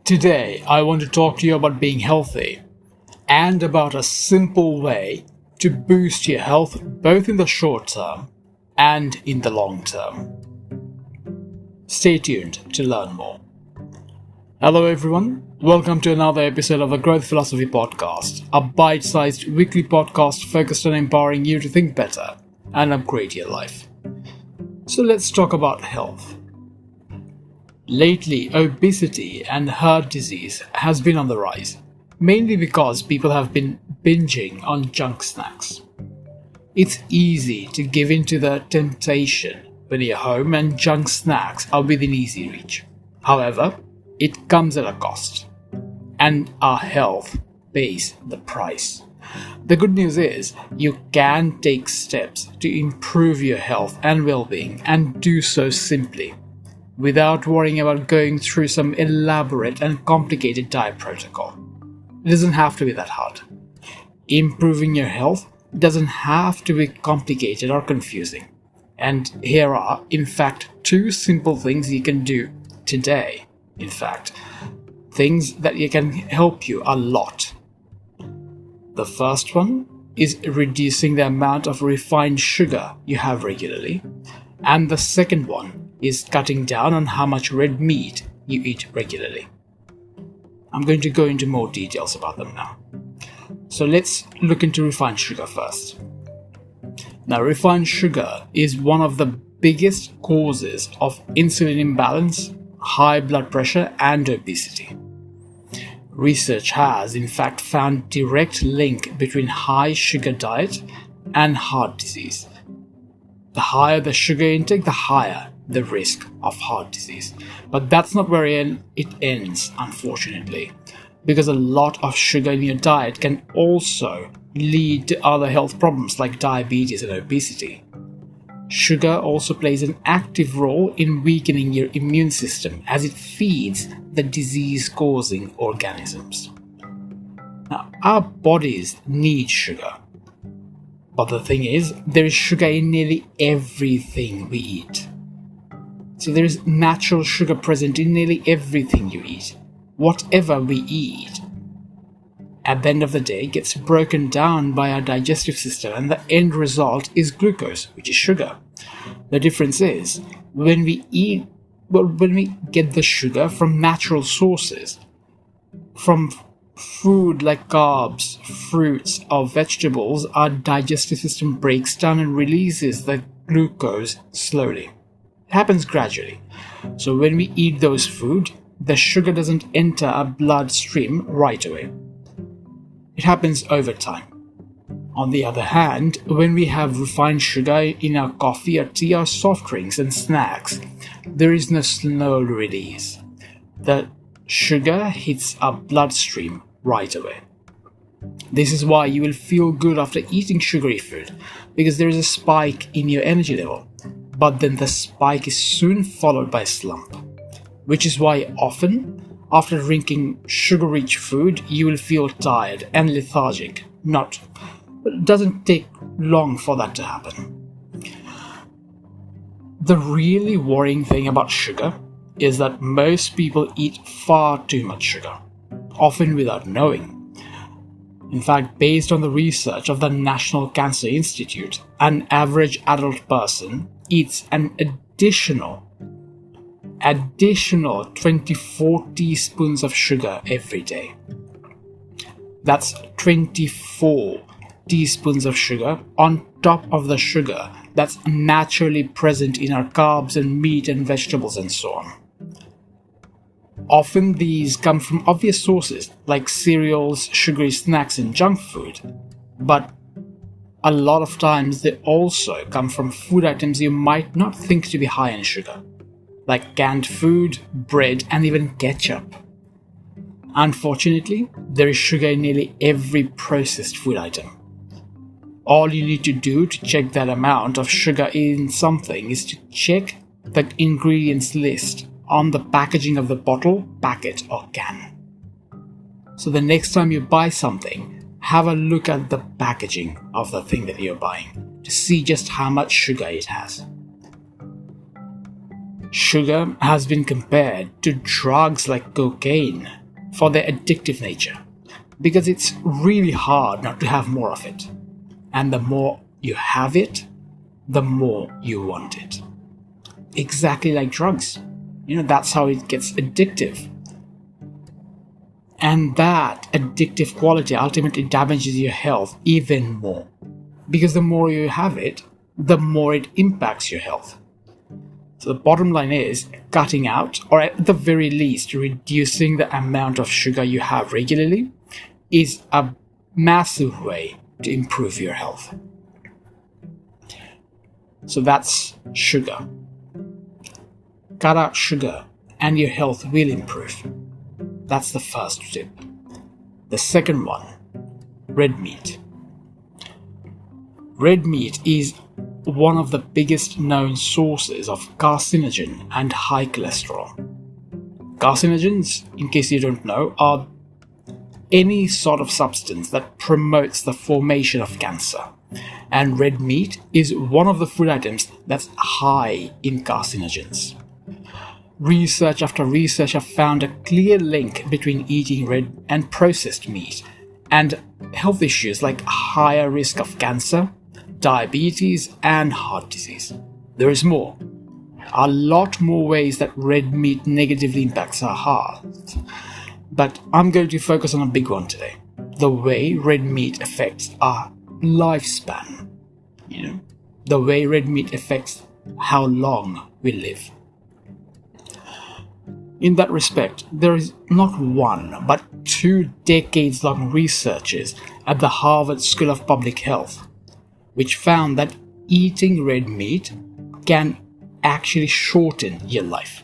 Today, I want to talk to you about being healthy and about a simple way to boost your health both in the short term and in the long term. Stay tuned to learn more. Hello, everyone. Welcome to another episode of the Growth Philosophy Podcast, a bite-sized weekly podcast focused on empowering you to think better and upgrade your life. So let's talk about health. Lately, obesity and heart disease has been on the rise, mainly because people have been binging on junk snacks. It's easy to give in to the temptation when you're home and junk snacks are within easy reach. However, it comes at a cost, and our health pays the price. The good news is you can take steps to improve your health and well-being and do so simply, without worrying about going through some elaborate and complicated diet protocol. It doesn't have to be that hard. Improving your health doesn't have to be complicated or confusing. And here are, in fact, two simple things you can do today. In fact, things that can help you a lot. The first one is reducing the amount of refined sugar you have regularly. And the second one is cutting down on how much red meat you eat regularly. I'm going to go into more details about them now. So let's look into refined sugar first. Now, refined sugar is one of the biggest causes of insulin imbalance, high blood pressure, and obesity. Research has, in fact, found direct link between high sugar diet and heart disease. The higher the sugar intake, the higher the risk of heart disease. But that's not where it ends, unfortunately, because a lot of sugar in your diet can also lead to other health problems like diabetes and obesity. Sugar also plays an active role in weakening your immune system as it feeds the disease-causing organisms. Now, our bodies need sugar. But the thing is, there is sugar in nearly everything we eat. So there is natural sugar present in nearly everything you eat. Whatever we eat, at the end of the day, gets broken down by our digestive system, and the end result is glucose, which is sugar. The difference is, when we get the sugar from natural sources, from food like carbs, fruits, or vegetables, our digestive system breaks down and releases the glucose slowly. It happens gradually. So when we eat those food, the sugar doesn't enter our bloodstream right away. It happens over time. On the other hand, when we have refined sugar in our coffee or tea or soft drinks and snacks, there is no slow release. The sugar hits our bloodstream right away. This is why you will feel good after eating sugary food, because there is a spike in your energy level, but then the spike is soon followed by a slump, which is why often after drinking sugar-rich food you will feel tired and lethargic. It doesn't take long for that to happen. The really worrying thing about sugar is that most people eat far too much sugar, often without knowing. In fact, based on the research of the National Cancer Institute, an average adult person eats an additional 24 teaspoons of sugar every day. That's 24 teaspoons of sugar on top of the sugar that's naturally present in our carbs and meat and vegetables and so on. Often these come from obvious sources like cereals, sugary snacks, and junk food, but a lot of times they also come from food items you might not think to be high in sugar, like canned food, bread, and even ketchup. Unfortunately, there is sugar in nearly every processed food item. All you need to do to check that amount of sugar in something is to check the ingredients list on the packaging of the bottle, packet, or can. So the next time you buy something, have a look at the packaging of the thing that you're buying to see just how much sugar it has. Sugar has been compared to drugs like cocaine for their addictive nature, because it's really hard not to have more of it. And the more you have it, the more you want it. Exactly like drugs. That's how it gets addictive. And that addictive quality ultimately damages your health even more. Because the more you have it, the more it impacts your health. So the bottom line is cutting out, or at the very least reducing the amount of sugar you have regularly, is a massive way to improve your health. So that's sugar. Cut out sugar and your health will improve. That's the first tip. The second one, red meat. Red meat is one of the biggest known sources of carcinogen and high cholesterol. Carcinogens, in case you don't know, are any sort of substance that promotes the formation of cancer. And red meat is one of the food items that's high in carcinogens. Research after research have found a clear link between eating red and processed meat and health issues like higher risk of cancer, diabetes, and heart disease. There is more. A lot more ways that red meat negatively impacts our health. But I'm going to focus on a big one today. The way red meat affects our lifespan. The way red meat affects how long we live. In that respect, there is not one, but 2 decades-long researches at the Harvard School of Public Health, which found that eating red meat can actually shorten your life.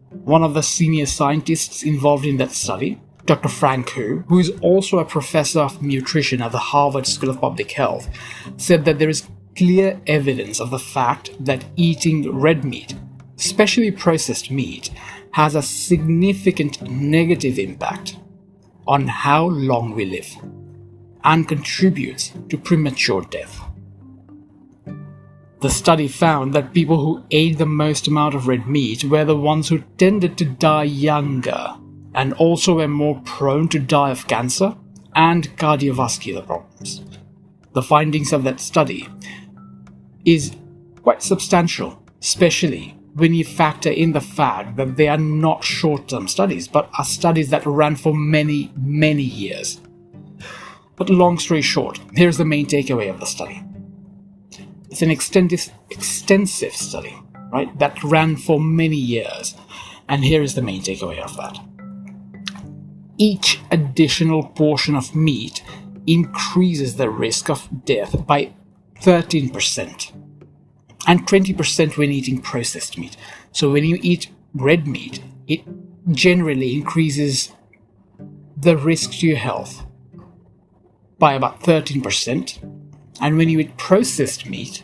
One of the senior scientists involved in that study, Dr. Frank Hu, who is also a professor of nutrition at the Harvard School of Public Health, said that there is clear evidence of the fact that eating red meat, especially processed meat, has a significant negative impact on how long we live and contributes to premature death. The study found that people who ate the most amount of red meat were the ones who tended to die younger and also were more prone to die of cancer and cardiovascular problems. The findings of that study is quite substantial, especially when you factor in the fact that they are not short-term studies, but are studies that ran for many, many years. But long story short, here's the main takeaway of the study. It's an extensive study, right, that ran for many years. And here is the main takeaway of that. Each additional portion of meat increases the risk of death by 13%. And 20% when eating processed meat. So when you eat red meat, it generally increases the risk to your health by about 13%. And when you eat processed meat,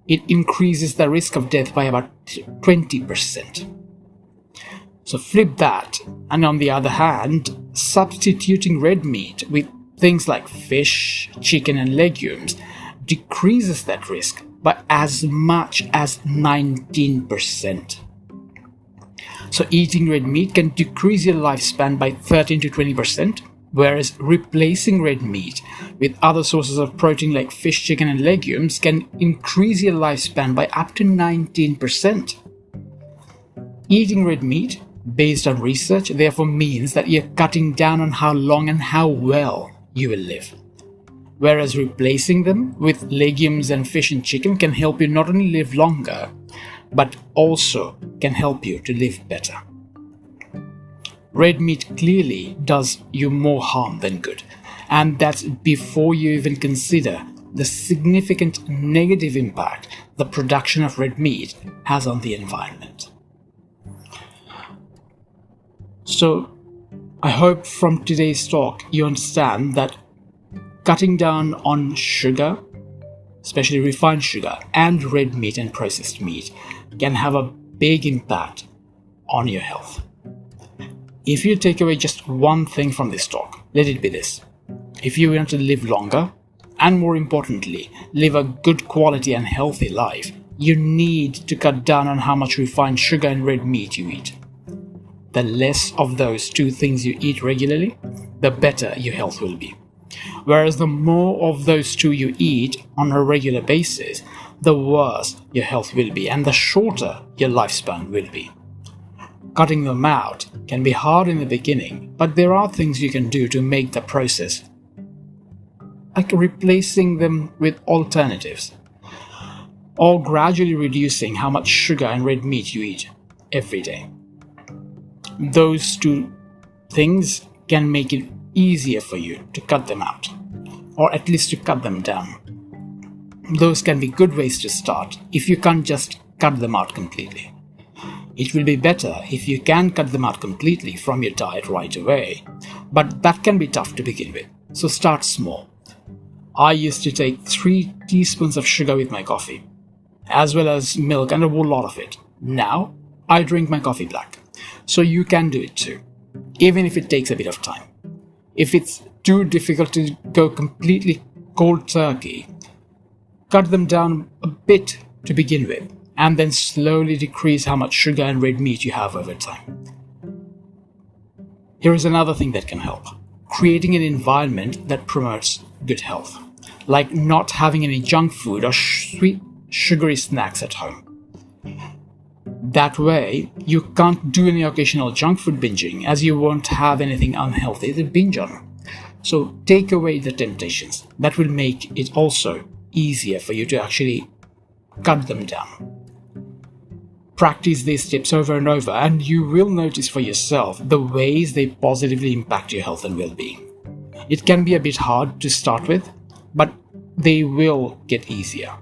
it increases the risk of death by about 20%. So flip that, and on the other hand, substituting red meat with things like fish, chicken, and legumes decreases that risk by as much as 19%. So eating red meat can decrease your lifespan by 13 to 20%, whereas replacing red meat with other sources of protein like fish, chicken, and legumes can increase your lifespan by up to 19%. Eating red meat, based on research, therefore means that you're cutting down on how long and how well you will live. Whereas replacing them with legumes and fish and chicken can help you not only live longer, but also can help you to live better. Red meat clearly does you more harm than good, and that's before you even consider the significant negative impact the production of red meat has on the environment. So, I hope from today's talk you understand that cutting down on sugar, especially refined sugar, and red meat and processed meat can have a big impact on your health. If you take away just one thing from this talk, let it be this. If you want to live longer, and more importantly, live a good quality and healthy life, you need to cut down on how much refined sugar and red meat you eat. The less of those two things you eat regularly, the better your health will be. Whereas the more of those two you eat on a regular basis, the worse your health will be and the shorter your lifespan will be. Cutting them out can be hard in the beginning, but there are things you can do to make the process, like replacing them with alternatives, or gradually reducing how much sugar and red meat you eat every day. Those two things can make it easier for you to cut them out, or at least to cut them down. Those can be good ways to start if you can't just cut them out completely. It will be better if you can cut them out completely from your diet right away, but that can be tough to begin with, so start small. I used to take 3 teaspoons of sugar with my coffee, as well as milk and a whole lot of it. Now, I drink my coffee black, so you can do it too, even if it takes a bit of time. If it's too difficult to go completely cold turkey, cut them down a bit to begin with, and then slowly decrease how much sugar and red meat you have over time. Here is another thing that can help: creating an environment that promotes good health, like not having any junk food or sweet, sugary snacks at home. That way, you can't do any occasional junk food binging, as you won't have anything unhealthy to binge on. So take away the temptations. That will make it also easier for you to actually cut them down. Practice these tips over and over, and you will notice for yourself the ways they positively impact your health and well-being. It can be a bit hard to start with, but they will get easier.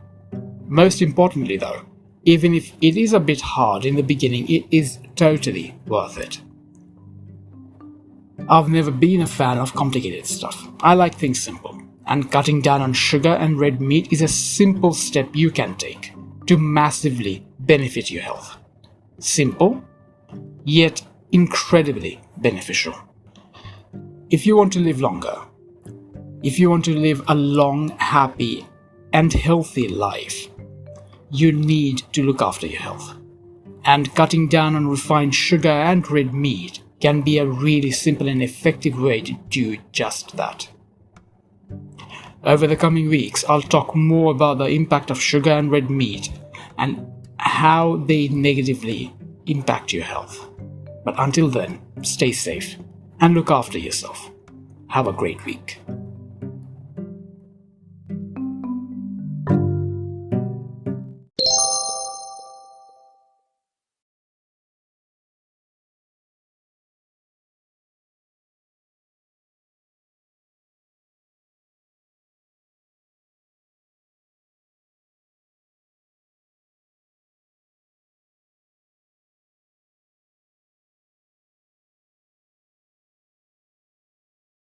Most importantly though, even if it is a bit hard in the beginning, it is totally worth it. I've never been a fan of complicated stuff. I like things simple, and cutting down on sugar and red meat is a simple step you can take to massively benefit your health. Simple, yet incredibly beneficial. If you want to live longer, if you want to live a long, happy, and healthy life, you need to look after your health. And cutting down on refined sugar and red meat can be a really simple and effective way to do just that. Over the coming weeks, I'll talk more about the impact of sugar and red meat and how they negatively impact your health. But until then, stay safe and look after yourself. Have a great week.